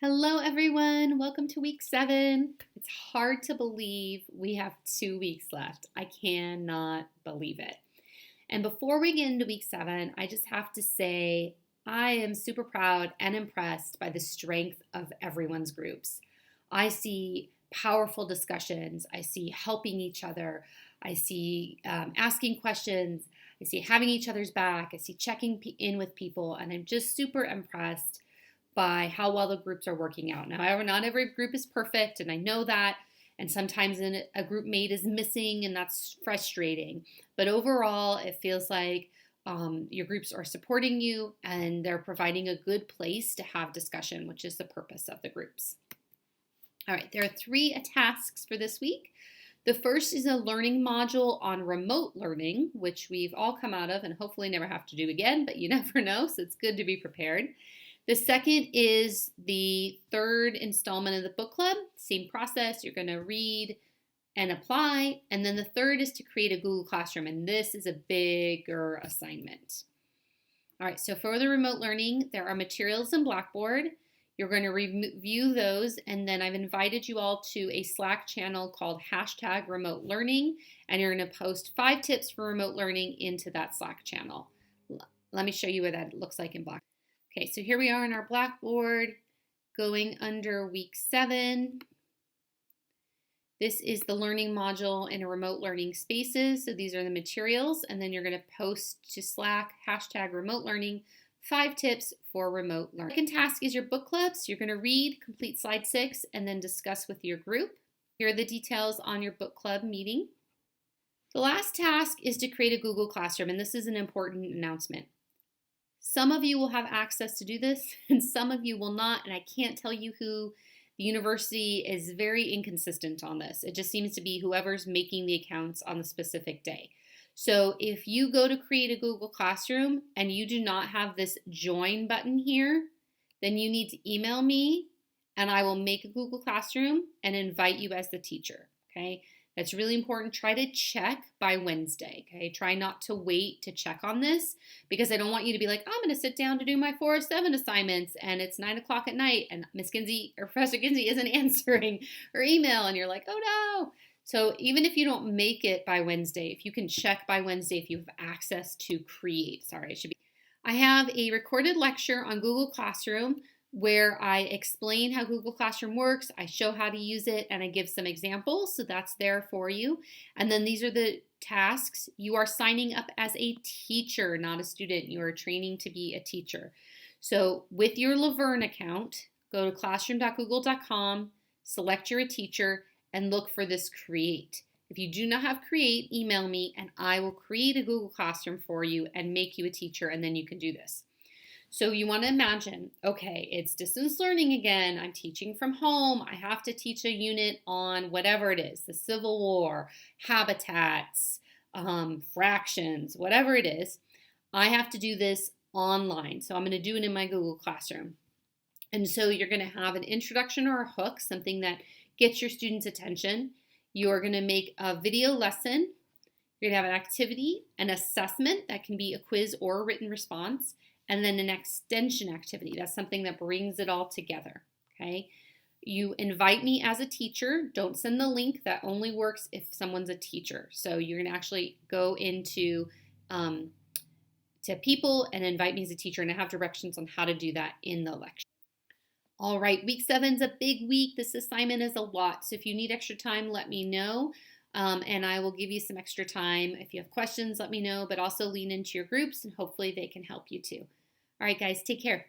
Hello, everyone. Welcome to week 7. It's hard to believe we have 2 weeks left. I cannot believe it. And before we get into week 7, I just have to say I am super proud and impressed by the strength of everyone's groups. I see powerful discussions. I see helping each other. I see asking questions. I see having each other's back. I see checking in with people. And I'm just super impressed by how well the groups are working out. Now, not every group is perfect, and I know that. And sometimes a group mate is missing, and that's frustrating. But overall, it feels like your groups are supporting you and they're providing a good place to have discussion, which is the purpose of the groups. All right, there are 3 tasks for this week. The first is a learning module on remote learning, which we've all come out of and hopefully never have to do again, but you never know, so it's good to be prepared. The second is the 3rd installment of the book club. Same process. You're going to read and apply. And then the 3rd is to create a Google Classroom. And this is a bigger assignment. All right, so for the remote learning, there are materials in Blackboard. You're going to review those. And then I've invited you all to a Slack channel called #remote-learning. And you're going to post 5 tips for remote learning into that Slack channel. Let me show you what that looks like in Blackboard. Okay, so here we are in our Blackboard, going under week 7. This is the learning module in a remote learning spaces. So these are the materials, and then you're going to post to Slack, #remote learning, 5 tips for remote learning. Second task is your book clubs. You're going to read, complete slide 6, and then discuss with your group. Here are the details on your book club meeting. The last task is to create a Google Classroom, and this is an important announcement. Some of you will have access to do this, and some of you will not, and I can't tell you who. The university is very inconsistent on this. It just seems to be whoever's making the accounts on the specific day. So if you go to create a Google Classroom and you do not have this join button here, then you need to email me, and I will make a Google Classroom and invite you as the teacher, okay? That's really important. Try to check by Wednesday, okay? Try not to wait to check on this because I don't want you to be like, I'm going to sit down to do my 407 assignments and it's 9 o'clock at night and Miss Kinsey or Professor Kinsey isn't answering her email and you're like, oh no. So even if you don't make it by Wednesday, if you can check by Wednesday if you have access to create, I have a recorded lecture on Google Classroom where I explain how Google Classroom works, I show how to use it, and I give some examples, so that's there for you. And then these are the tasks. You are signing up as a teacher, not a student. You are training to be a teacher. So with your Laverne account, go to classroom.google.com, select you're a teacher, and look for this create. If you do not have create, email me, and I will create a Google Classroom for you and make you a teacher, and then you can do this. So you want to imagine, okay, it's distance learning again. I'm teaching from home. I have to teach a unit on whatever it is, the Civil War, habitats, fractions, whatever it is. I have to do this online. So I'm going to do it in my Google Classroom. And so you're going to have an introduction or a hook, something that gets your students' attention. You're going to make a video lesson. You're going to have an activity, an assessment that can be a quiz or a written response, and then an extension activity. That's something that brings it all together, okay? You invite me as a teacher. Don't send the link. That only works if someone's a teacher. So you're going to actually go into to people and invite me as a teacher, and I have directions on how to do that in the lecture. All right, week 7 is a big week. This assignment is a lot. So if you need extra time, let me know. And I will give you some extra time. If you have questions, let me know, but also lean into your groups and hopefully they can help you too. All right, guys, take care.